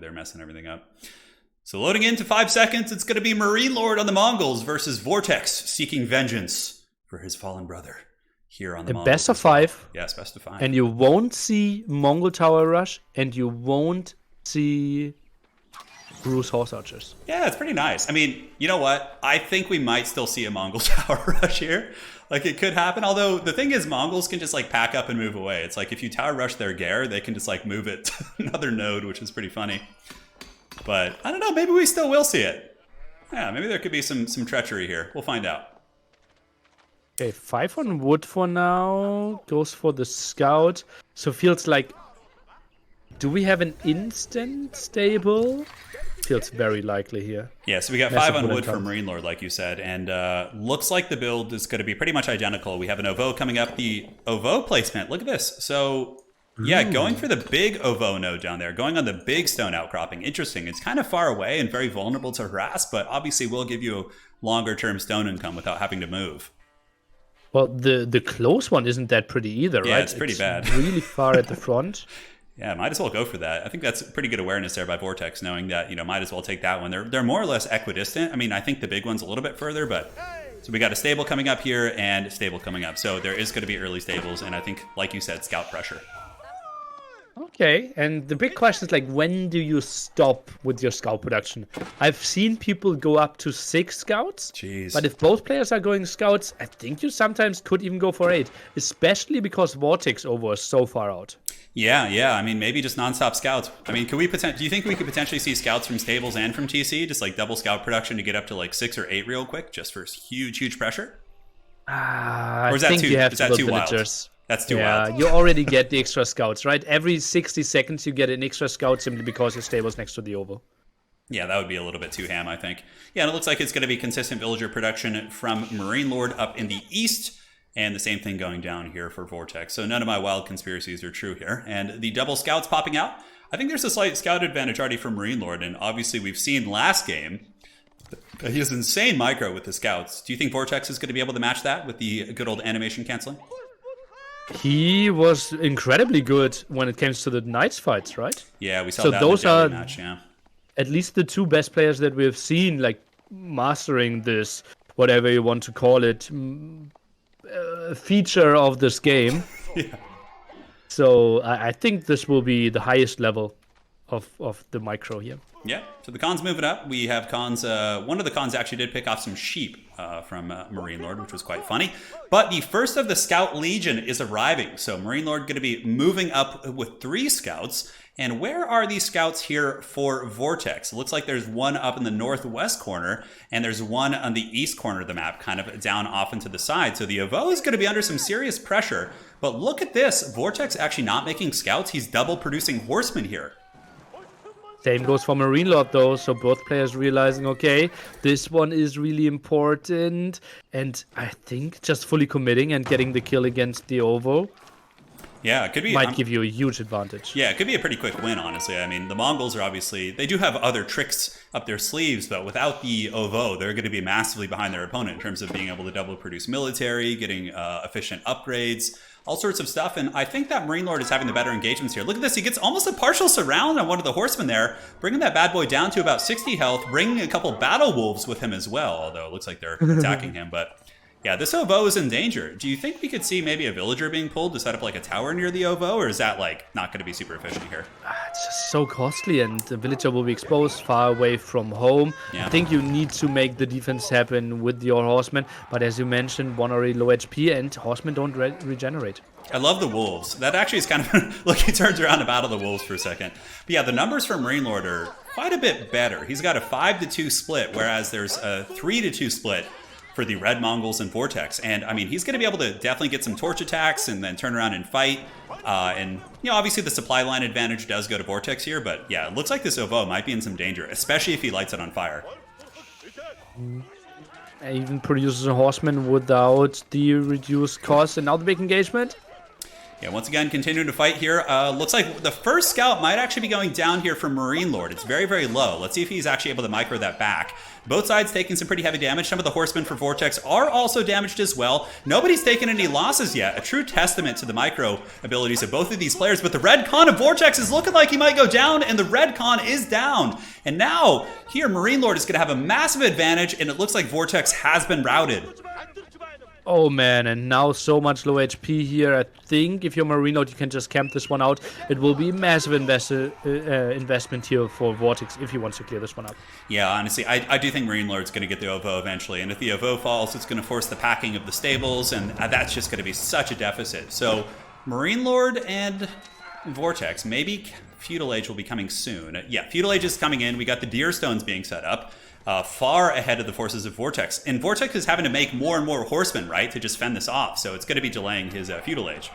there messing everything up. So loading into 5 seconds, it's going to be MarineLorD on the Mongols versus VortiX seeking vengeance for his fallen brother here on the Mongols. Best of 5. Yes, best of 5. And you won't see Mongol Tower Rush, and you won't see Bruce Horse Archers. Yeah, it's pretty nice. I mean, you know what? I think we might still see a Mongol Tower Rush here. Like, it could happen. Although, the thing is, Mongols can just, like, pack up and move away. It's like, if you Tower Rush their Gare, they can just, like, move it to another node, which is pretty funny. But, I don't know. Maybe we still will see it. Yeah, maybe there could be some treachery here. We'll find out. Okay, 5 on wood for now. Goes for the scout. So, feels like... Do we have an instant stable? Feels very likely here. Yeah, so we got 5 on wood for MarineLorD, like you said, and looks like the build is going to be pretty much identical. We have an OVO coming up. The OVO placement, look at this. So, yeah, going for the big OVO node down there, going on the big stone outcropping. Interesting. It's kind of far away and very vulnerable to harass, but obviously will give you a longer-term stone income without having to move. Well, the close one isn't that pretty either, right? Yeah, it's pretty bad. Really far at the front. Yeah, might as well go for that. I think that's pretty good awareness there by VortiX, knowing that, you know, might as well take that one. They're more or less equidistant. I mean, I think the big one's a little bit further, but... So we got a stable coming up here and a stable coming up. So there is going to be early stables, and I think, like you said, scout pressure. Okay, and the big question is, like, when do you stop with your scout production? I've seen people go up to 6 scouts. Jeez. But if both players are going scouts, I think you sometimes could even go for 8, especially because VortiX over is so far out. Yeah. I mean, maybe just nonstop scouts. I mean, do you think we could potentially see scouts from stables and from TC, just like double scout production to get up to like 6 or 8 real quick, just for huge pressure? Or is that too wild? That's too wild. Yeah, you already get the extra scouts, right? Every 60 seconds you get an extra scout simply because your stable's next to the oval. Yeah, that would be a little bit too ham, I think. Yeah, and it looks like it's going to be consistent villager production from MarineLorD up in the east, and the same thing going down here for VortiX. So none of my wild conspiracies are true here. And the double scouts popping out, I think there's a slight scout advantage already for MarineLorD, and obviously we've seen last game he has insane micro with the scouts. Do you think VortiX is going to be able to match that with the good old animation canceling? He was incredibly good when it comes to the Knights fights, right? Yeah, we saw so that those in the are match, yeah. At least the 2 best players that we've seen, like, mastering this, whatever you want to call it, feature of this game. Yeah. So I think this will be the highest level of the micro here. Yeah, so the Khans moving up. We have Khans, one of the Khans actually did pick off some sheep from MarineLorD, which was quite funny. But the first of the Scout Legion is arriving. So MarineLorD going to be moving up with 3 scouts. And where are these scouts here for VortiX? It looks like there's one up in the northwest corner, and there's one on the east corner of the map, kind of down off into the side. So the OVO is going to be under some serious pressure. But look at this. VortiX actually not making scouts. He's double producing horsemen here. Same goes for MarineLorD though, so both players realizing, okay, this one is really important, and I think just fully committing and getting the kill against the OVO it could be might give you a huge advantage. Yeah, it could be a pretty quick win, honestly. I mean, the Mongols are obviously, they do have other tricks up their sleeves, but without the OVO, they're going to be massively behind their opponent in terms of being able to double produce military, getting efficient upgrades, all sorts of stuff. And I think that MarineLorD is having the better engagements here. Look at this. He gets almost a partial surround on one of the horsemen there, bringing that bad boy down to about 60 health, bringing a couple battle wolves with him as well, although it looks like they're attacking him. But yeah, this OVO is in danger. Do you think we could see maybe a villager being pulled to set up like a tower near the OVO, or is that like not going to be super efficient here? It's just so costly, and the villager will be exposed far away from home. Yeah. I think you need to make the defense happen with your horsemen, but as you mentioned, one already low HP, and horsemen don't regenerate. I love the wolves. That actually is kind of... Look, he turns around to battle the wolves for a second. But yeah, the numbers for MarineLorD are quite a bit better. He's got a 5-2 split, whereas there's a 3-2 split for the Red Mongols and VortiX. And, I mean, he's going to be able to definitely get some torch attacks and then turn around and fight. And, you know, obviously the supply line advantage does go to VortiX here. But, yeah, it looks like this OVO might be in some danger, especially if he lights it on fire. Even produces a horseman without the reduced cost. And now the big engagement. Yeah, once again, continuing to fight here. Looks like the first scout might actually be going down here for MarineLorD. It's very, very low. Let's see if he's actually able to micro that back. Both sides taking some pretty heavy damage. Some of the horsemen for VortiX are also damaged as well. Nobody's taken any losses yet. A true testament to the micro abilities of both of these players. But the red con of VortiX is looking like he might go down, and the red con is down. And now, here, MarineLorD is going to have a massive advantage, and it looks like VortiX has been routed. Oh man, and now so much low HP here. I think if you're MarineLorD, you can just camp this one out. It will be a massive investment here for VortiX if he wants to clear this one up. Yeah, honestly, I do think MarineLorD's going to get the OVO eventually. And if the OVO falls, it's going to force the packing of the stables, and that's just going to be such a deficit. So MarineLorD and VortiX, maybe Feudal Age will be coming soon. Yeah, Feudal Age is coming in. We got the Deer Stones being set up. Far ahead of the forces of VortiX. And VortiX is having to make more and more horsemen, right, to just fend this off. So it's going to be delaying his Feudal Age.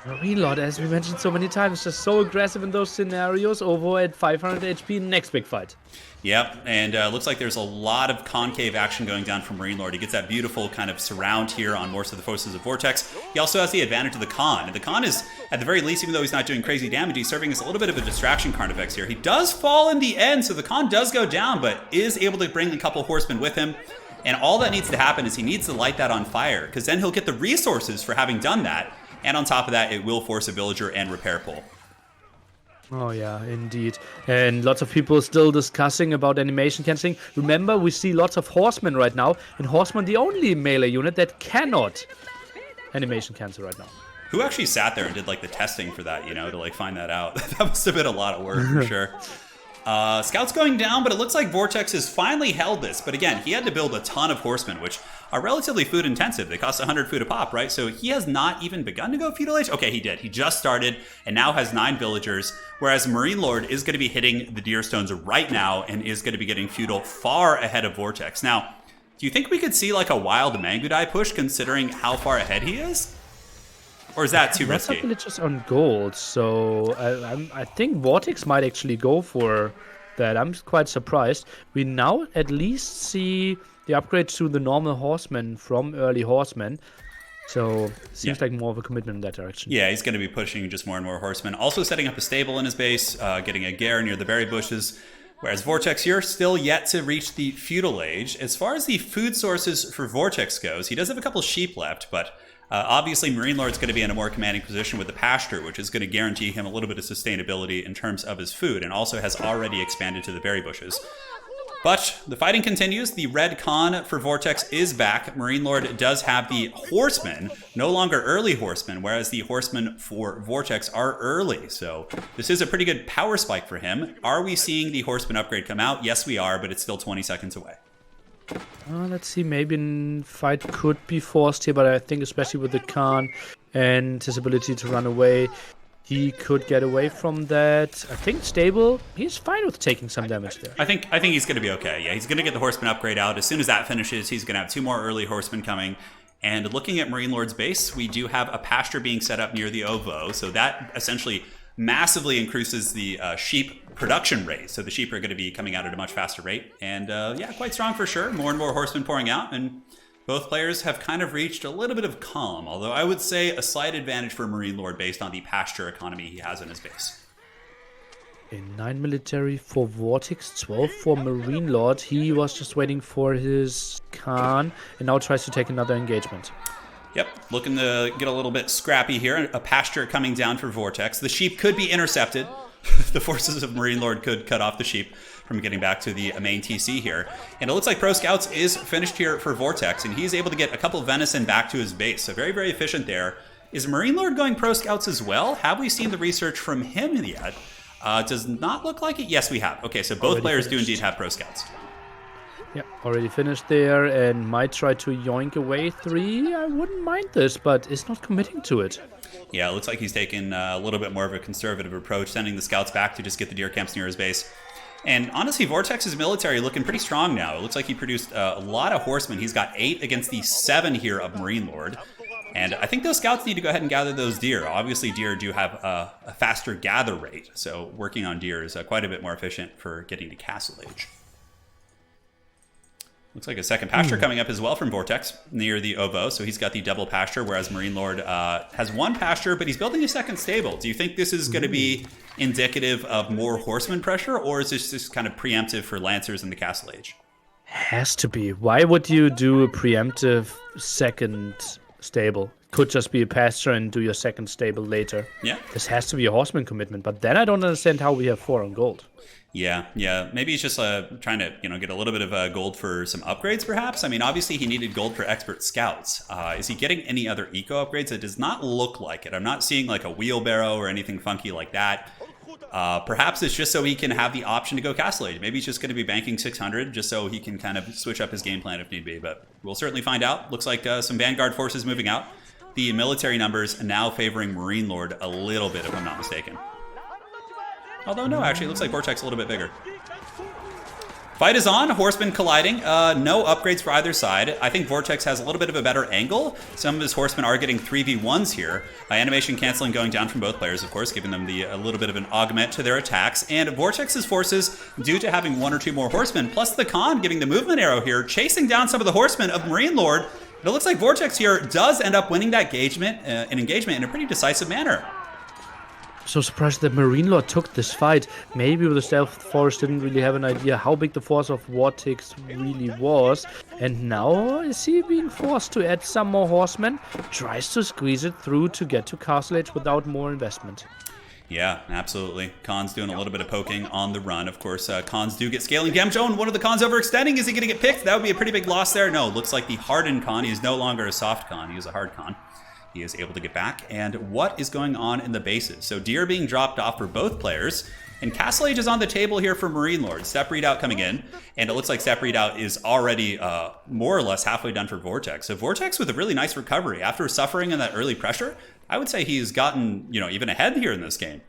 MarineLorD, as we mentioned so many times, just so aggressive in those scenarios. Over at 500 HP, next big fight. Yep, and looks like there's a lot of concave action going down from MarineLorD. He gets that beautiful kind of surround here on most of the forces of VortiX. He also has the advantage of the con. And the con is, at the very least, even though he's not doing crazy damage, he's serving as a little bit of a distraction card effects here. He does fall in the end, so the con does go down, but is able to bring a couple horsemen with him. And all that needs to happen is he needs to light that on fire, because then he'll get the resources for having done that. And on top of that, it will force a villager and repair pull. Oh yeah, indeed. And lots of people still discussing about animation cancelling. Remember, we see lots of horsemen right now, and horsemen the only melee unit that cannot animation cancel right now. Who actually sat there and did like the testing for that, you know, to like find that out? That must have been a lot of work for sure. Scouts going down, but it looks like VortiX has finally held this. But again, he had to build a ton of horsemen, which are relatively food intensive. They cost 100 food a pop, right? So he has not even begun to go Feudal Age. Okay, he did. He just started and now has 9 villagers, whereas MarineLorD is going to be hitting the Deer Stones right now and is going to be getting Feudal far ahead of VortiX. Now, do you think we could see like a wild Mangudai push considering how far ahead he is? Or is that too risky? That's just on gold, so I think VortiX might actually go for that. I'm quite surprised. We now at least see the upgrade to the normal horsemen from early horsemen. So seems like more of a commitment in that direction. Yeah, he's going to be pushing just more and more horsemen. Also setting up a stable in his base, getting a gare near the berry bushes. Whereas VortiX here still yet to reach the Feudal Age. As far as the food sources for VortiX goes, he does have a couple sheep left, but obviously MarineLorD's going to be in a more commanding position with the pasture, which is going to guarantee him a little bit of sustainability in terms of his food, and also has already expanded to the berry bushes. But the fighting continues. The red con for VortiX is back. MarineLorD does have the horsemen, no longer early horsemen, whereas the horsemen for VortiX are early. So this is a pretty good power spike for him. Are we seeing the horseman upgrade come out? Yes, we are, but it's still 20 seconds away. Let's see, maybe a fight could be forced here, but I think especially with the Khan and his ability to run away, he could get away from that. I think stable, he's fine with taking some damage there. I think he's going to be okay. Yeah, he's going to get the horseman upgrade out. As soon as that finishes, he's going to have 2 more early horsemen coming. And looking at MarineLorD's base, we do have a pasture being set up near the OVO, so that essentially massively increases the sheep production rate. So the sheep are going to be coming out at a much faster rate. And yeah, quite strong for sure. More and more horsemen pouring out. And both players have kind of reached a little bit of calm. Although I would say a slight advantage for MarineLorD based on the pasture economy he has in his base. A 9 military for VortiX, 12 for MarineLorD. He was just waiting for his Khan and now tries to take another engagement. Yep, looking to get a little bit scrappy here. A pasture coming down for VortiX. The sheep could be intercepted. The forces of MarineLorD could cut off the sheep from getting back to the main TC here. And it looks like Pro Scouts is finished here for VortiX, and he's able to get a couple of venison back to his base. So very, very efficient there. Is MarineLorD going Pro Scouts as well? Have we seen the research from him yet? Does not look like it. Yes, we have. Okay, so both players do indeed have Pro Scouts. Yeah, already finished there and might try to yoink away 3. I wouldn't mind this, but is not committing to it. Yeah, it looks like he's taken a little bit more of a conservative approach, sending the scouts back to just get the deer camps near his base. And honestly, VortiX's military looking pretty strong now. It looks like he produced a lot of horsemen. He's got 8 against the 7 here of MarineLorD. And I think those scouts need to go ahead and gather those deer. Obviously, deer do have a faster gather rate, so working on deer is quite a bit more efficient for getting to Castle Age. Looks like a second pasture coming up as well from VortiX near the Ovo. So he's got the double pasture, whereas MarineLorD has one pasture, but he's building a second stable. Do you think this is going to be indicative of more horseman pressure, or is this just kind of preemptive for Lancers in the Castle Age? Has to be. Why would you do a preemptive second stable? Could just be a pasture and do your second stable later. Yeah. This has to be a horseman commitment, but then I don't understand how we have 4 on gold. Yeah. Maybe he's just trying to, get a little bit of gold for some upgrades, perhaps. I mean, obviously he needed gold for expert scouts. Is he getting any other eco upgrades? It does not look like it. I'm not seeing like a wheelbarrow or anything funky like that. Perhaps it's just so he can have the option to go Castle Age. Maybe he's just going to be banking 600 just so he can kind of switch up his game plan if need be. But we'll certainly find out. Looks like some Vanguard forces moving out. The military numbers now favoring MarineLorD a little bit, if I'm not mistaken. Although, no, actually, it looks like VortiX a little bit bigger. Fight is on. Horsemen colliding. No upgrades for either side. I think VortiX has a little bit of a better angle. Some of his horsemen are getting 3v1s here. Animation canceling going down from both players, of course, giving them a little bit of an augment to their attacks. And VortiX's forces, due to having 1 or 2 more horsemen, plus the Khan giving the movement arrow here, chasing down some of the horsemen of MarineLorD. It looks like VortiX here does end up winning that engagement in a pretty decisive manner. So surprised that MarineLorD took this fight. Maybe the Stealth Force didn't really have an idea how big the force of VortiX really was. And now is he being forced to add some more horsemen? Tries to squeeze it through to get to Castle Age without more investment. Yeah, absolutely. Khan's doing a little bit of poking on the run. Of course, Khans do get scaling damage. Oh, and one of the Khans overextending. Is he going to get picked? That would be a pretty big loss there. No, looks like the hardened Khan. He is no longer a soft Khan. He is a hard Khan. He is able to get back. And what is going on in the bases? So deer being dropped off for both players. And Castle Age is on the table here for MarineLorD. Step readout coming in. And it looks like step readout is already more or less halfway done for VortiX. So VortiX with a really nice recovery. After suffering in that early pressure, I would say he's gotten, even ahead here in this game.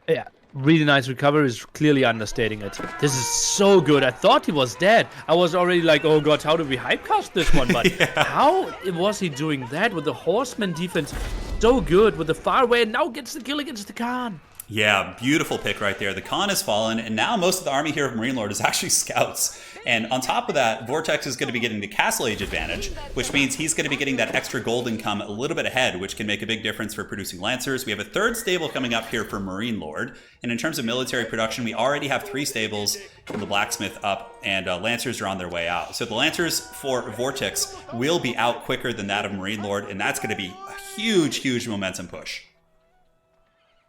Yeah, really nice recovery is clearly understating it. This is so good. I thought he was dead. I was already like, oh god, how do we hypecast this one? But how was he doing that with the horseman defense so good with the far away and now gets the kill against the Khan? Yeah, beautiful pick right there. The Khan has fallen, and now most of the army here of MarineLorD is actually scouts. And on top of that, VortiX is going to be getting the Castle Age advantage, which means he's going to be getting that extra gold income a little bit ahead, which can make a big difference for producing Lancers. We have a third stable coming up here for MarineLorD. And in terms of military production, we already have 3 stables from the blacksmith up, and Lancers are on their way out. So the Lancers for VortiX will be out quicker than that of MarineLorD, and that's going to be a huge, huge momentum push.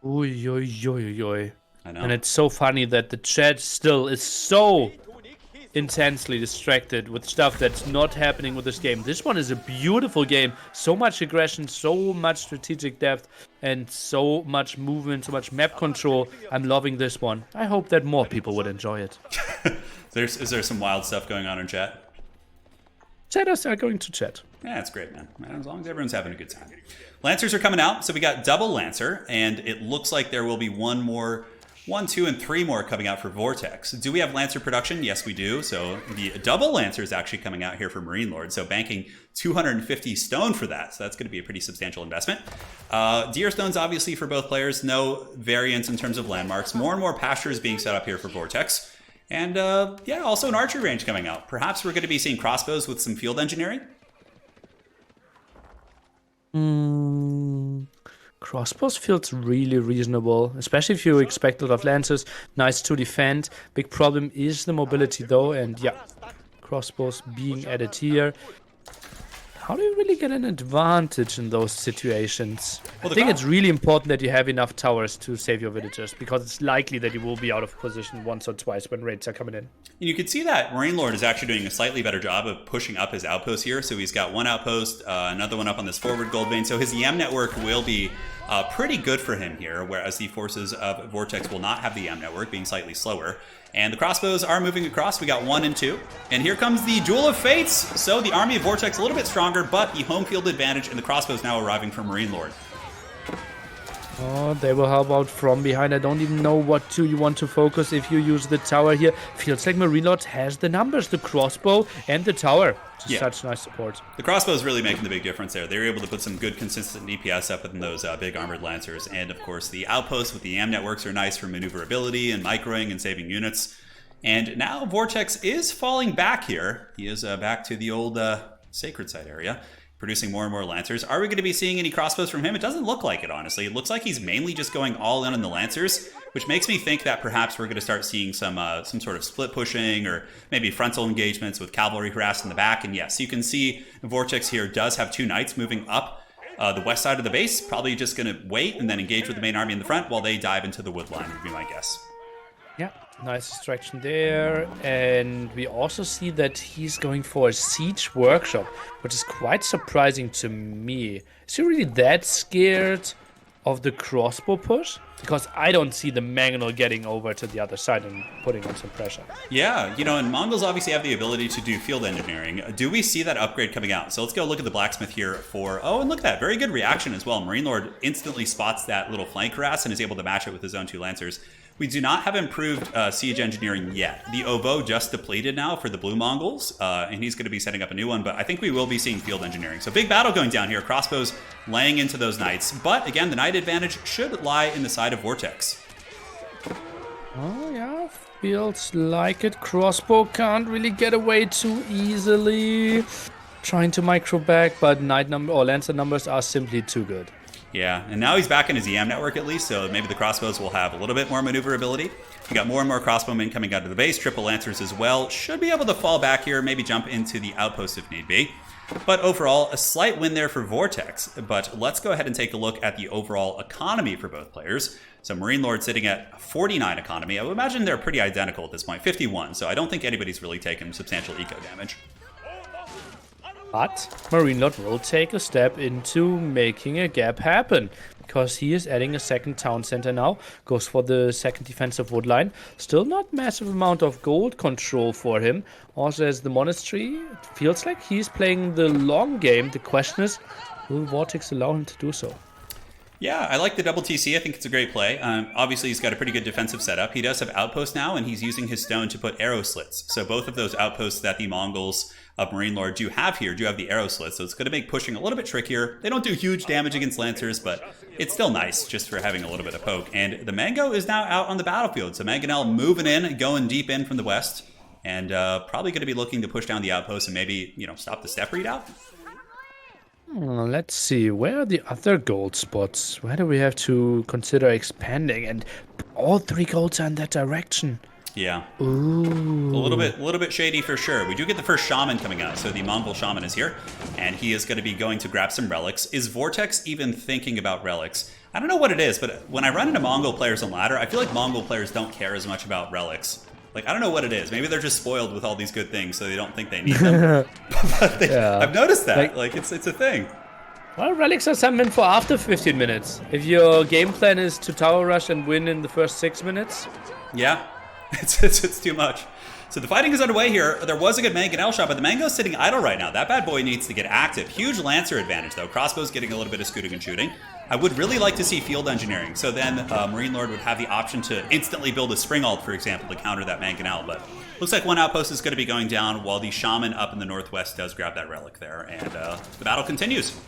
Oy, oy, oy, oy. I know. And it's so funny that the chat still is so intensely distracted with stuff that's not happening with this game. This one is a beautiful game. So much aggression, so much strategic depth, and so much movement, so much map control. I'm loving this one. I hope that more people would enjoy it. Is there some wild stuff going on in chat? Chatters are going to chat. Yeah, it's great, man. As long as everyone's having a good time. Lancers are coming out, so we got double Lancer, and it looks like there will be 1, 2, and 3 more coming out for VortiX. Do we have Lancer production? Yes, we do. So the double Lancer is actually coming out here for MarineLorD, so banking 250 stone for that. So that's going to be a pretty substantial investment. Deer stones, obviously, for both players. No variance in terms of landmarks. More and more pastures being set up here for VortiX. And yeah, also an archery range coming out. Perhaps we're going to be seeing crossbows with some field engineering. Crossbows feels really reasonable, especially if you expect a lot of Lancers. Nice to defend. Big problem is the mobility though, and yeah, crossbows being added here. How do you really get an advantage in those situations? Well, I think it's really important that you have enough towers to save your villagers, because it's likely that you will be out of position once or twice when raids are coming in. And you can see that MarineLorD is actually doing a slightly better job of pushing up his outpost here. So he's got 1 outpost, another one up on this forward gold vein. So his EM network will be pretty good for him here, whereas the forces of VortiX will not have the EM network, being slightly slower. And the crossbows are moving across. We got 1 and 2. And here comes the Duel of Fates. So the army of VortiX a little bit stronger, but the home field advantage and the crossbows now arriving from MarineLorD. Oh, they will help out from behind. I don't even know what you want to focus if you use the tower here. Feels like MarineLorD has the numbers, the crossbow and the tower. Just such nice support. The crossbow is really making the big difference there. They were able to put some good, consistent DPS up in those big armored lancers. And of course, the outposts with the AM networks are nice for maneuverability and microing and saving units. And now VortiX is falling back here. He is back to the old sacred site area, producing more and more Lancers. Are we going to be seeing any crossbows from him? It doesn't look like it, honestly. It looks like he's mainly just going all in on the Lancers, which makes me think that perhaps we're going to start seeing some sort of split pushing or maybe frontal engagements with cavalry harassed in the back. And yes, you can see VortiX here does have 2 knights moving up the west side of the base, probably just going to wait and then engage with the main army in the front while they dive into the wood line, would be my guess. Yeah, nice distraction there. And we also see that he's going for a siege workshop, which is quite surprising to me. Is he really that scared of the crossbow push? Because I don't see the Mangonel getting over to the other side and putting on some pressure. Yeah, and Mongols obviously have the ability to do field engineering. Do we see that upgrade coming out? So let's go look at the blacksmith here for... Oh, and look at that. Very good reaction as well. MarineLorD instantly spots that little flank harass and is able to match it with his own 2 Lancers. We do not have improved siege engineering yet. The OVO just depleted now for the blue Mongols, and he's going to be setting up a new one, but I think we will be seeing field engineering. So big battle going down here. Crossbows laying into those knights. But again, the knight advantage should lie in the side of VortiX. Oh, yeah. Feels like it. Crossbow can't really get away too easily. Trying to micro back, but knight number or Lancer numbers are simply too good. Yeah, and now he's back in his EM network at least, so maybe the crossbows will have a little bit more maneuverability. We got more and more crossbowmen coming out of the base, triple Lancers as well. Should be able to fall back here, maybe jump into the outpost if need be. But overall, a slight win there for VortiX. But let's go ahead and take a look at the overall economy for both players. So MarineLorD sitting at 49 economy. I would imagine they're pretty identical at this point, 51. So I don't think anybody's really taken substantial eco damage. But MarineLorD will take a step into making a gap happen, because he is adding a second town center now, goes for the second defensive wood line. Still not massive amount of gold control for him. Also as the monastery, it feels like he's playing the long game. The question is, will VortiX allow him to do so? Yeah, I like the double TC. I think it's a great play. Obviously, he's got a pretty good defensive setup. He does have outposts now, and he's using his stone to put arrow slits. So both of those outposts that the Mongols of MarineLorD do have here do have the arrow slits. So it's going to make pushing a little bit trickier. They don't do huge damage against Lancers, but it's still nice just for having a little bit of poke. And the Mango is now out on the battlefield. So Mangonel moving in, going deep in from the west, and probably going to be looking to push down the outpost and maybe, stop the step read out. Let's see, where are the other gold spots? Where do we have to consider expanding? And all 3 golds are in that direction. Yeah. Ooh. A little bit shady for sure. We do get the first shaman coming out. So the Mongol shaman is here, and he is going to be going to grab some relics. Is VortiX even thinking about relics? I don't know what it is, but when I run into Mongol players on ladder, I feel like Mongol players don't care as much about relics. Like, I don't know what it is. Maybe they're just spoiled with all these good things, so they don't think they need them. But I've noticed that. Like it's a thing. Well, relics are something for after 15 minutes. If your game plan is to tower rush and win in the first 6 minutes. Yeah, it's too much. So the fighting is underway here. There was a good Mangonel shot, but the Mango's sitting idle right now. That bad boy needs to get active. Huge Lancer advantage, though. Crossbow's getting a little bit of scooting and shooting. I would really like to see field engineering. So then MarineLorD would have the option to instantly build a spring ult, for example, to counter that Mangonel. But looks like one outpost is going to be going down while the shaman up in the northwest does grab that relic there. And the battle continues.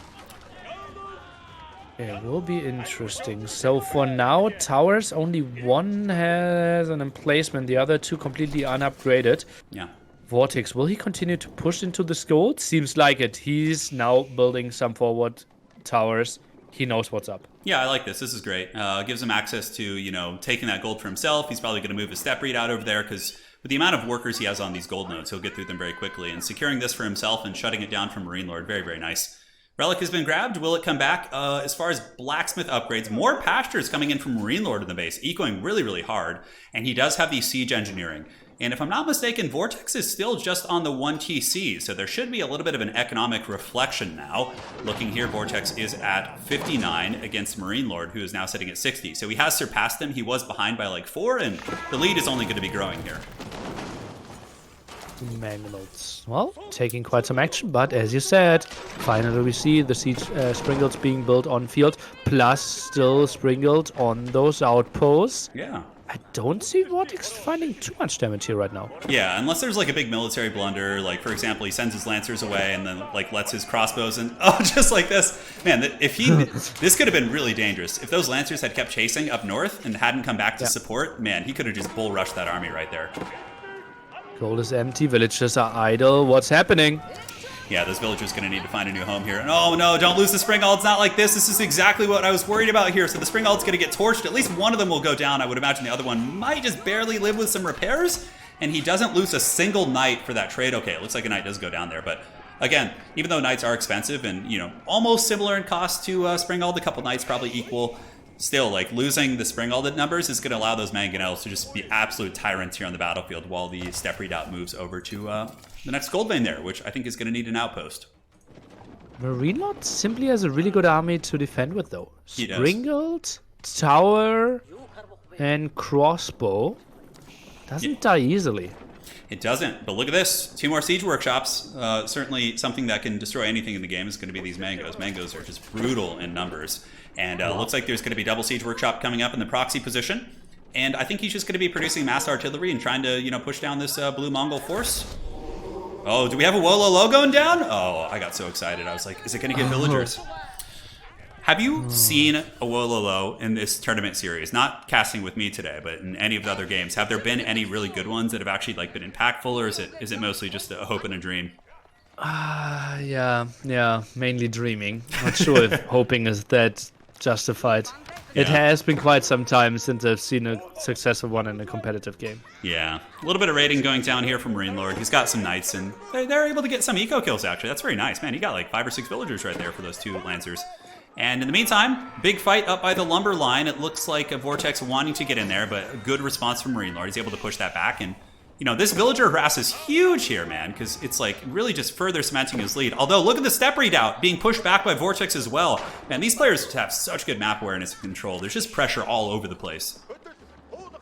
It will be interesting. So for now, towers, only one has an emplacement, the other 2 completely unupgraded. Yeah. VortiX, will he continue to push into the gold? Seems like it. He's now building some forward towers. He knows what's up. Yeah, I like this. This is great. Gives him access to, taking that gold for himself. He's probably going to move his step read out over there because with the amount of workers he has on these gold nodes, he'll get through them very quickly. And securing this for himself and shutting it down from MarineLorD, very, very nice. Relic has been grabbed. Will it come back? As far as blacksmith upgrades, more pastures coming in from MarineLorD in the base, ecoing really, really hard. And he does have the siege engineering. And if I'm not mistaken, VortiX is still just on the 1 TC, so there should be a little bit of an economic reflection now. Looking here, VortiX is at 59 against MarineLorD, who is now sitting at 60. So he has surpassed him. He was behind by like 4, and the lead is only going to be growing here. Mangonels. Well, taking quite some action, but as you said, finally we see the siege springalds being built on field, plus still springaled on those outposts. Yeah. I don't see VortiX finding too much damage here right now. Yeah, unless there's like a big military blunder, like for example, he sends his Lancers away and then like lets his crossbows and just like this. Man, if this could have been really dangerous. If those Lancers had kept chasing up north and hadn't come back to support, man, he could have just bull rushed that army right there. Gold is empty. Villagers are idle. What's happening? Yeah, this villager's going to need to find a new home here. And oh no, don't lose the Springald. It's not like this. This is exactly what I was worried about here. So the Springald's going to get torched. At least one of them will go down. I would imagine the other one might just barely live with some repairs. And he doesn't lose a single knight for that trade. Okay, it looks like a knight does go down there. But again, even though knights are expensive and, you know, almost similar in cost to Springald, a couple knights probably equal. Still, like, losing the Springald numbers is going to allow those mangonels to just be absolute tyrants here on the battlefield while the steppe redoubt moves over to the next gold vein there, which I think is going to need an outpost. MarineLorD simply has a really good army to defend with, though. He does. Springald, tower, and crossbow. Doesn't die easily. It doesn't, but look at this. 2 more siege workshops. Certainly something that can destroy anything in the game is going to be these mangoes. Mangoes are just brutal in numbers. And looks like there's going to be double siege workshop coming up in the proxy position. And I think he's just going to be producing mass artillery and trying to, you know, push down this blue Mongol force. Oh, do we have a Wololo going down? Oh, I got so excited. I was like, is it going to get villagers? Have you seen a Wololo in this tournament series? Not casting with me today, but in any of the other games. Have there been any really good ones that have actually like been impactful, or is it mostly just a hope and a dream? Yeah, mainly dreaming. Not sure if hoping is that justified. It has been quite some time since I've seen a successful one in a competitive game. Yeah, a little bit of raiding going down here from MarineLorD. He's got some knights, and they're able to get some eco kills, actually. That's very nice. Man, he got like 5 or 6 villagers right there for those 2 lancers. And in the meantime, big fight up by the lumber line. It looks like a VortiX wanting to get in there, but a good response from MarineLorD. He's able to push that back, and you know, this villager harass is huge here, man, because it's like really just further cementing his lead. Although, look at the steppe redoubt being pushed back by VortiX as well. Man, these players have such good map awareness and control. There's just pressure all over the place.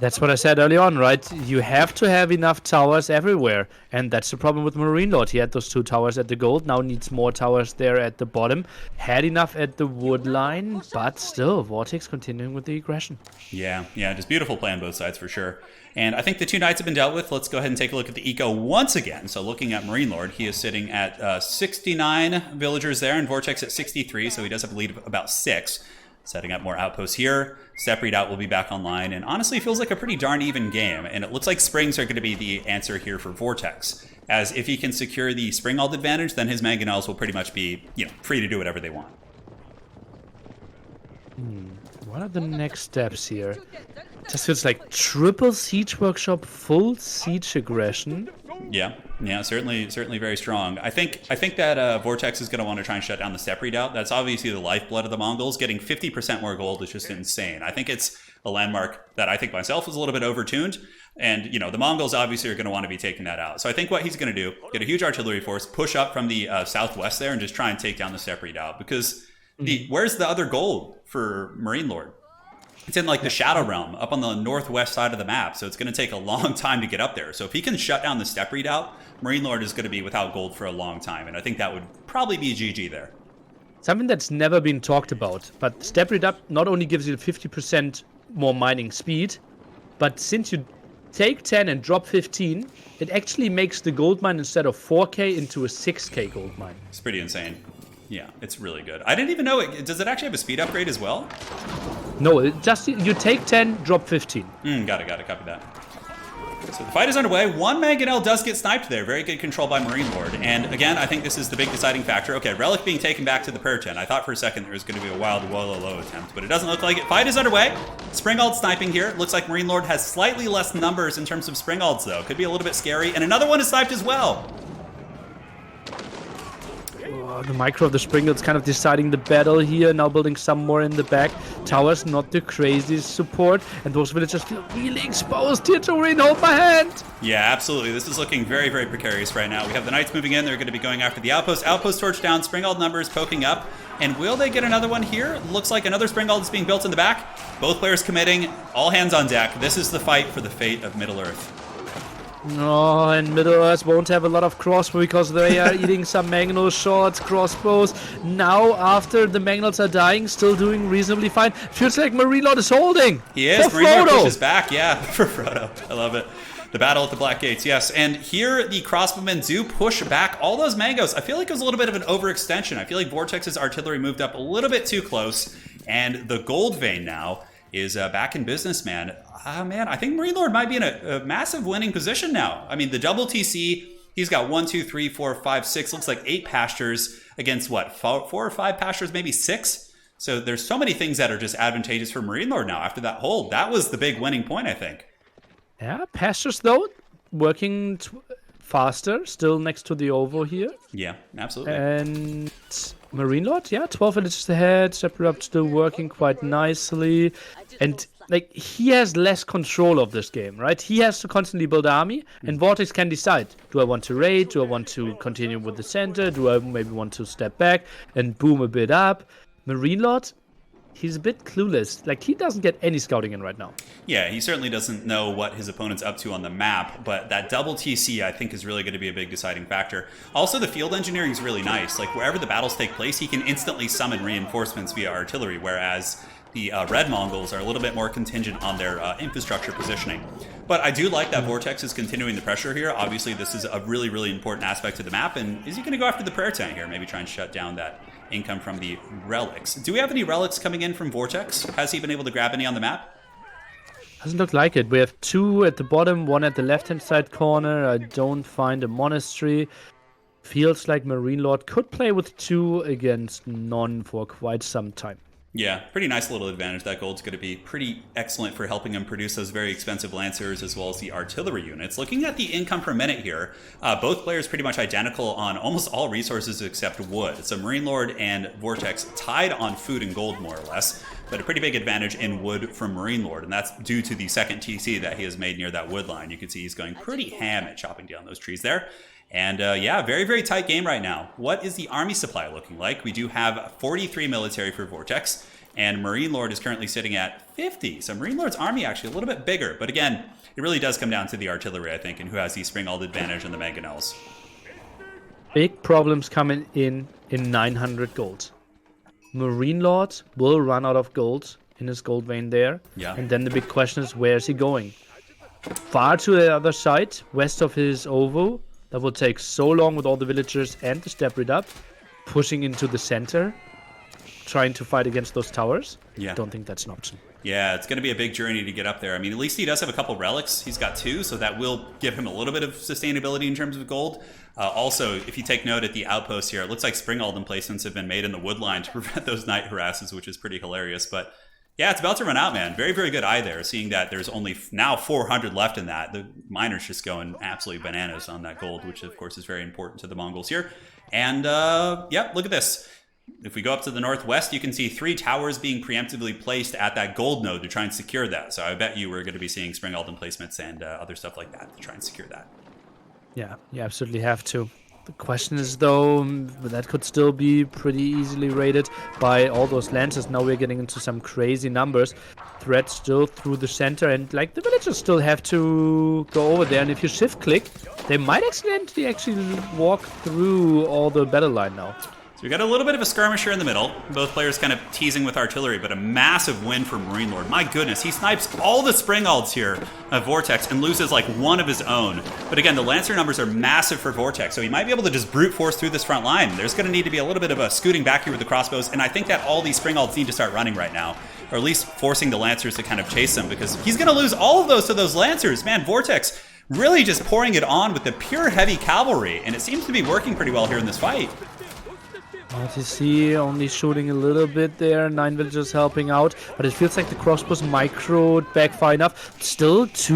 That's what I said early on, right? You have to have enough towers everywhere. And that's the problem with MarineLorD. He had those 2 towers at the gold, now needs more towers there at the bottom. Had enough at the wood line, but still, VortiX continuing with the aggression. Yeah, just beautiful play on both sides for sure. And I think the 2 knights have been dealt with. Let's go ahead and take a look at the eco once again. So looking at MarineLorD, he is sitting at 69 villagers there, and VortiX at 63, so he does have a lead of about 6. Setting up more outposts here. Steppe redoubt will be back online, and honestly, it feels like a pretty darn even game. And it looks like springs are going to be the answer here for VortiX, as if he can secure the Springald advantage, then his mangonels will pretty much be, you know, free to do whatever they want. What are the next steps here? Just feels like triple siege workshop, full siege aggression. Yeah, certainly very strong. I think that VortiX is going to want to try and shut down the steppe redoubt. That's obviously the lifeblood of the Mongols. Getting 50% more gold is just insane. I think it's a landmark that I think myself is a little bit overtuned. And, you know, the Mongols obviously are going to want to be taking that out. So I think what he's going to do, get a huge artillery force, push up from the southwest there and just try and take down the steppe redoubt. Because where's the other gold for MarineLorD? It's in like the Shadow Realm up on the northwest side of the map, so it's going to take a long time to get up there. So if he can shut down the steppe redoubt, MarineLorD is going to be without gold for a long time, and I think that would probably be GG there. Something that's never been talked about, but steppe redoubt not only gives you 50% more mining speed, but since you take 10 and drop 15, it actually makes the gold mine instead of 4k into a 6k gold mine. It's pretty insane. Yeah, it's really good. I didn't even know it. Does it actually have a speed upgrade as well? No, it just you take 10, drop 15. Got it. Copy that. So the fight is underway. 1 mangonel does get sniped there. Very good control by MarineLorD. And again, I think this is the big deciding factor. Okay, Relic being taken back to the Puritan. I thought for a second there was going to be a wild Wololo attempt, but it doesn't look like it. Fight is underway. Springald sniping here. Looks like MarineLorD has slightly less numbers in terms of Springalds, though. Could be a little bit scary. And another one is sniped as well. The micro of the Springalds kind of deciding the battle here, now building some more in the back. Towers not the craziest support, and those villagers feel really exposed here. Turin, hold my hand! Yeah, absolutely. This is looking very, very precarious right now. We have the knights moving in. They're going to be going after the outpost. Outpost torch down, Springald numbers poking up. And will they get another one here? Looks like another Springald is being built in the back. Both players committing. All hands on deck. This is the fight for the fate of Middle-earth. Oh, and Middle-earth won't have a lot of crossbow because they are eating some mangonel shots, crossbows. Now, after the mangonels are dying, still doing reasonably fine. Feels like MarineLorD is holding. He is. For MarineLorD Frodo. pushes back. Yeah, for Frodo. I love it. The battle at the Black Gates, yes. And here the crossbowmen do push back all those mangoes. I feel like it was a little bit of an overextension. I feel like VortiX's artillery moved up a little bit too close. And the gold vein now is back in business, man. Man, I think MarineLorD might be in a massive winning position now. I mean, the double TC, he's got 1, 2, 3, 4, 5, 6, looks like 8 pastures against what, 4 or 5 pastures, maybe 6? So there's so many things that are just advantageous for MarineLorD now after that hold. That was the big winning point, I think. Yeah, pastures though, working faster, still next to the ovo here. Yeah, absolutely. And MarineLorD, yeah, 12 villages ahead, separate up still working quite nicely. And like he has less control of this game, right? He has to constantly build army, and VortiX can decide, do I want to raid, do I want to continue with the center, do I maybe want to step back and boom a bit up? MarineLorD, he's a bit clueless. Like, he doesn't get any scouting in right now. Yeah, he certainly doesn't know what his opponent's up to on the map, but that double TC, I think, is really going to be a big deciding factor. Also, the field engineering is really nice. Like, wherever the battles take place, he can instantly summon reinforcements via artillery, whereas the Red Mongols are a little bit more contingent on their infrastructure positioning. But I do like that VortiX is continuing the pressure here. Obviously, this is a really, really important aspect of the map, and is he going to go after the prayer tent here? Maybe try and shut down that income from the relics. Do we have any relics coming in from VortiX? Has he been able to grab any on the map? Doesn't look like it. We have 2 at the bottom, 1 at the left-hand side corner. I don't find a monastery. Feels like MarineLorD could play with 2 against none for quite some time. Yeah, pretty nice little advantage. That gold's going to be pretty excellent for helping him produce those very expensive lancers as well as the artillery units. Looking at the income per minute here, both players pretty much identical on almost all resources except wood. So MarineLorD and VortiX tied on food and gold more or less, but a pretty big advantage in wood from MarineLorD, and that's due to the second TC that he has made near that wood line. You can see he's going pretty ham at chopping down those trees there. And yeah, very, very tight game right now. What is the army supply looking like? We do have 43 military for VortiX, and MarineLorD is currently sitting at 50. So MarineLorD's army actually a little bit bigger. But again, it really does come down to the artillery, I think, and who has the springald advantage and the mangonels. Big problems coming in 900 gold. MarineLorD will run out of gold in his gold vein there. Yeah. And then the big question is, where is he going? Far to the other side, west of his ovo. That will take so long with all the villagers and the step rid up, pushing into the center, trying to fight against those towers. Yeah. Don't think that's an option. Yeah, it's going to be a big journey to get up there. I mean, at least he does have a couple relics. He's got 2, so that will give him a little bit of sustainability in terms of gold. Also, if you take note at the outpost here, it looks like springald emplacements have been made in the wood line to prevent those night harasses, which is pretty hilarious. But yeah, it's about to run out, man. Very, very good eye there, seeing that there's only now 400 left in that. The miners just going absolutely bananas on that gold, which of course is very important to the Mongols here. And yeah, look at this. If we go up to the northwest, you can see 3 towers being preemptively placed at that gold node to try and secure that. So I bet you we're going to be seeing springald emplacements and other stuff like that to try and secure that. Yeah, you absolutely have to. The question is, though, that could still be pretty easily raided by all those lancers. Now we're getting into some crazy numbers. Threat still through the center, and like the villagers still have to go over there. And if you shift click, they might accidentally actually walk through all the battle line now. So we got a little bit of a skirmisher in the middle. Both players kind of teasing with artillery, but a massive win for MarineLorD. My goodness, he snipes all the springalds here of VortiX and loses like 1 of his own. But again, the Lancer numbers are massive for VortiX, so he might be able to just brute force through this front line. There's going to need to be a little bit of a scooting back here with the crossbows, and I think that all these springalds need to start running right now, or at least forcing the Lancers to kind of chase them, because he's going to lose all of those to those Lancers. Man, VortiX really just pouring it on with the pure heavy cavalry, and it seems to be working pretty well here in this fight. RTC only shooting a little bit there, 9 villagers helping out, but it feels like the crossbows microed back far enough. Still 2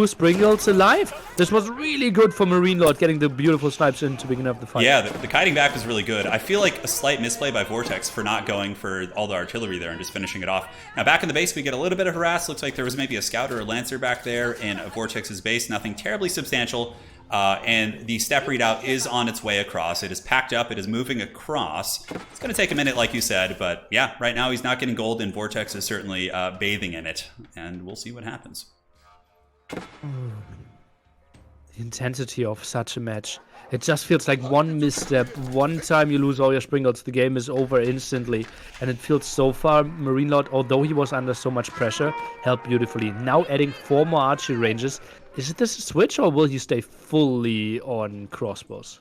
springalds alive. This was really good for MarineLorD, getting the beautiful snipes in to begin up the fight. Yeah, the kiting back was really good. I feel like a slight misplay by VortiX for not going for all the artillery there and just finishing it off. Now back in the base, we get a little bit of harass. Looks like there was maybe a scout or a lancer back there in VortiX's base. Nothing terribly substantial. And the step readout is on its way across. It is packed up. It is moving across. It's going to take a minute, like you said. But yeah, right now he's not getting gold, and VortiX is certainly bathing in it. And we'll see what happens. The intensity of such a match. It just feels like one misstep, one time you lose all your springalds, the game is over instantly. And it feels so far, MarineLorD, although he was under so much pressure, helped beautifully. Now adding 4 more archery ranges. Is it this a switch, or will he stay fully on crossbows?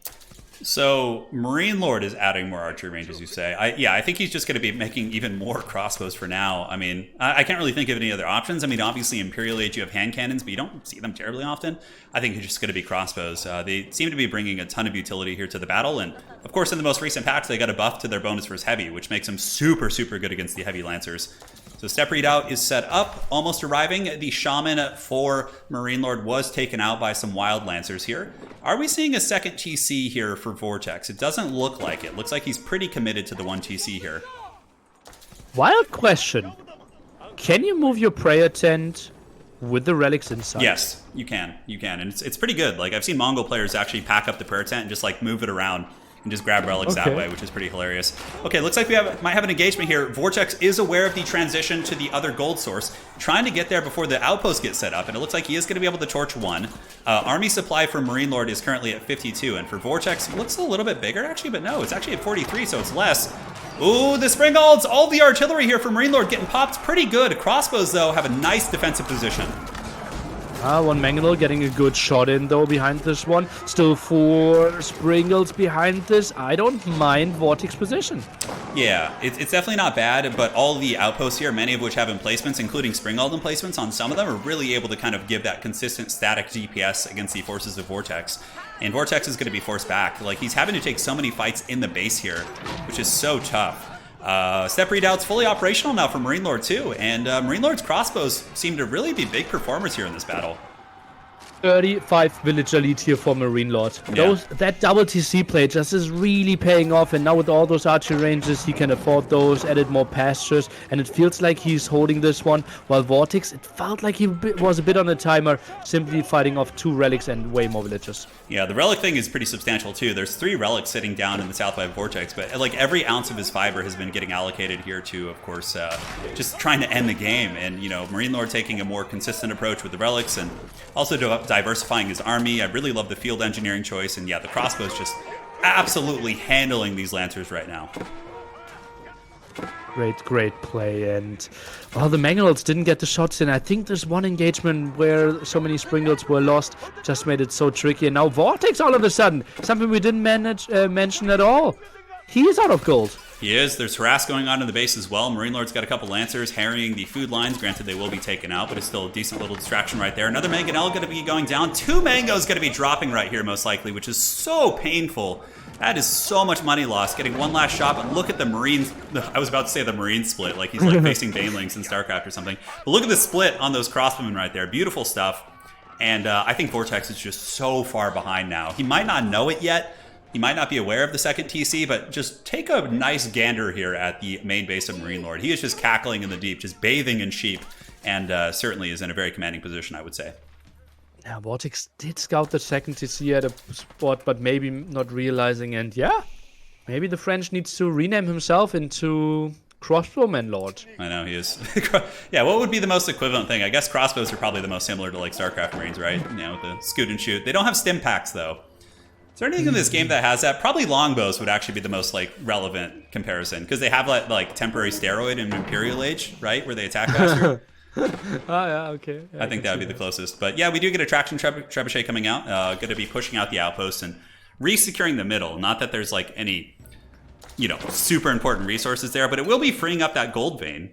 So MarineLorD is adding more archery range, as you say. I think he's just going to be making even more crossbows for now. I mean, I can't really think of any other options. I mean, obviously Imperial Age you have hand cannons, but you don't see them terribly often. I think it's just going to be crossbows. They seem to be bringing a ton of utility here to the battle, and of course in the most recent patch they got a buff to their bonus versus heavy, which makes them super, super good against the heavy lancers. So step readout is set up, almost arriving. The shaman for MarineLorD was taken out by some wild lancers here. Are we seeing a second TC here for VortiX? It doesn't look like it. Looks like he's pretty committed to the one TC here. Wild question. Can you move your prayer tent with the relics inside? Yes, you can. You can. And it's pretty good. Like, I've seen Mongol players actually pack up the prayer tent and just, like, move it around and just grab relics that way, which is pretty hilarious. Okay, looks like we might have an engagement here. VortiX is aware of the transition to the other gold source, trying to get there before the outpost gets set up, and it looks like he is going to be able to torch one. Army supply for MarineLorD is currently at 52, and for VortiX, it looks a little bit bigger, actually, but no, it's actually at 43, so it's less. Ooh, the Springald's, all the artillery here for MarineLorD getting popped pretty good. Crossbows, though, have a nice defensive position. One Mangonel getting a good shot in, though, behind this one. Still 4 Springles behind this. I don't mind VortiX position. Yeah, it's definitely not bad, but all the outposts here, many of which have emplacements, including Springald emplacements on some of them, are really able to kind of give that consistent static DPS against the forces of VortiX. And VortiX is going to be forced back. Like, he's having to take so many fights in the base here, which is so tough. Step readout's fully operational now for MarineLorD too, and MarineLorD's crossbows seem to really be big performers here in this battle. 35 villager lead here for MarineLorD. That double TC play just is really paying off, and now with all those archery ranges, he can afford those, added more pastures, and it feels like he's holding this one, while VortiX, it felt like he was a bit on the timer, simply fighting off 2 relics and way more villagers. Yeah, the relic thing is pretty substantial too. There's 3 relics sitting down in the south by VortiX, but like every ounce of his fiber has been getting allocated here to, of course, just trying to end the game, and you know, MarineLorD taking a more consistent approach with the relics, and also diversifying his army. I really love the field engineering choice, and yeah, the crossbow's just absolutely handling these lancers right now. Great play, and well, the Mangonels didn't get the shots in. I think there's one engagement where so many Springles were lost, just made it so tricky, and now VortiX all of a sudden, something we didn't mention at all. He is out of gold. He is. There's harass going on in the base as well. MarineLorD's got a couple lancers harrying the food lines. Granted, they will be taken out, but it's still a decent little distraction right there. Another Mangonel going to be going down. 2 Mangoes going to be dropping right here, most likely, which is so painful. That is so much money lost. Getting one last shot, but look at the Marines. I was about to say the Marine split, like he's like facing Banelings in StarCraft or something. But look at the split on those crossbowmen right there. Beautiful stuff. And I think VortiX is just so far behind now. He might not know it yet. He might not be aware of the second TC, but just take a nice gander here at the main base of MarineLorD. He is just cackling in the deep, just bathing in sheep, and certainly is in a very commanding position, I would say. Yeah, VortiX did scout the second TC at a spot, but maybe not realizing, and yeah, maybe the French needs to rename himself into Crossbowman Lord. I know, he is. Yeah, what would be the most equivalent thing? I guess crossbows are probably the most similar to like StarCraft Marines, right? You know, with the scoot and shoot. They don't have stim packs, though. Is there anything in this game that has that? Probably longbows would actually be the most like relevant comparison, because they have like temporary steroid in Imperial Age, right, where they attack faster. Yeah, okay. Yeah, I think that would be the closest. But yeah, we do get a traction trebuchet coming out. Going to be pushing out the outpost and re-securing the middle. Not that there's like any, you know, super important resources there, but it will be freeing up that gold vein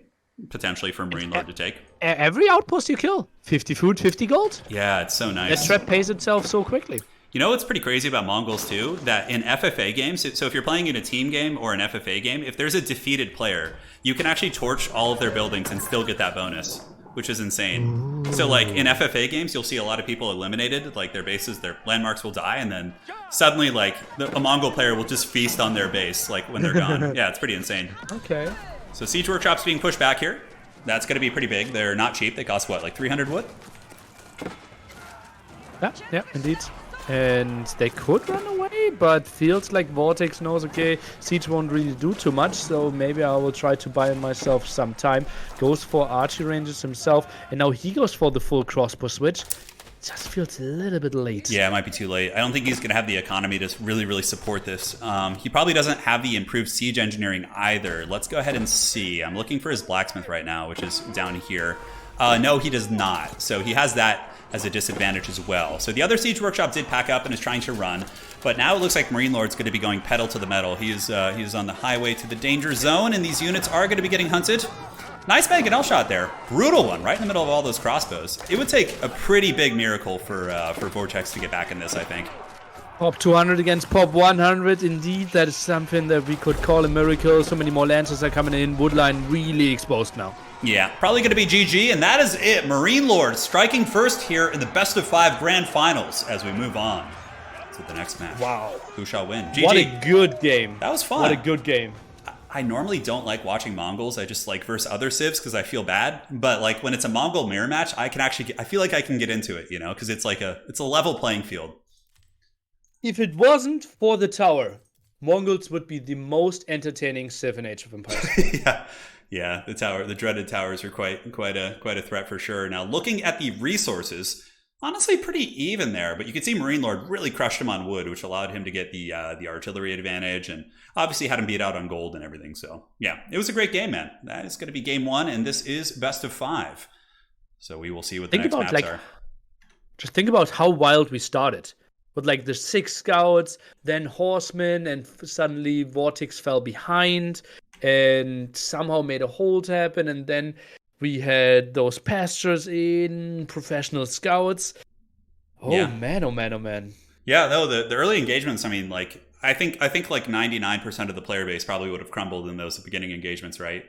potentially for MarineLorD to take. Every outpost you kill, 50 food, 50 gold. Yeah, it's so nice. That trap pays itself so quickly. You know what's pretty crazy about Mongols too? That in FFA games, so if you're playing in a team game or an FFA game, if there's a defeated player, you can actually torch all of their buildings and still get that bonus, which is insane. Ooh. So like in FFA games, you'll see a lot of people eliminated, like their bases, their landmarks will die, and then suddenly like a Mongol player will just feast on their base like when they're gone. Yeah, it's pretty insane. Okay. So siege workshops being pushed back here. That's going to be pretty big. They're not cheap. They cost what, like 300 wood? Yeah, indeed. And they could run away, but feels like VortiX knows, okay, siege won't really do too much, so maybe I will try to buy myself some time. Goes for archery ranges himself, and now he goes for the full crossbow switch. Just feels a little bit late. Yeah, it might be too late. I don't think he's going to have the economy to really support this. He probably doesn't have the improved siege engineering either. Let's go ahead and see. I'm looking for his blacksmith right now, which is down here. No, he does not. So he has that. as a disadvantage as well. So the other Siege Workshop did pack up and is trying to run, but now it looks like MarineLorD's going to be going pedal to the metal. He is on the highway to the danger zone, and these units are going to be getting hunted. Nice mangonel shot there. Brutal one, right in the middle of all those crossbows. It would take a pretty big miracle for VortiX to get back in this, I think. Pop 200 against Pop 100. Indeed, that is something that we could call a miracle. So many more lancers are coming in. Woodline really exposed now. Yeah, probably going to be GG, and that is it. MarineLorD striking first here in the best of 5 grand finals as we move on to the next match. Wow. Who shall win? GG. What a good game. That was fun. What a good game. I normally don't like watching Mongols. I just like versus other civs because I feel bad. But like when it's a Mongol mirror match, I feel like I can get into it, you know, because it's a level playing field. If it wasn't for the tower, Mongols would be the most entertaining civ in Age of Empires. Yeah, the dreaded towers are quite a threat for sure. Now looking at the resources, honestly pretty even there, but you can see MarineLorD really crushed him on wood, which allowed him to get the artillery advantage, and obviously had him beat out on gold and everything. So yeah, it was a great game, man. That is going to be game 1, and this is best of 5. So we will see what the next maps are. Just think about how wild we started. With like the 6 scouts, then horsemen, and suddenly VortiX fell behind and somehow made a hold happen, and then we had those pastures in, professional scouts. Oh man, oh man, oh man. Yeah, no, the early engagements, I mean, like I think like 99% of the player base probably would have crumbled in those beginning engagements, right?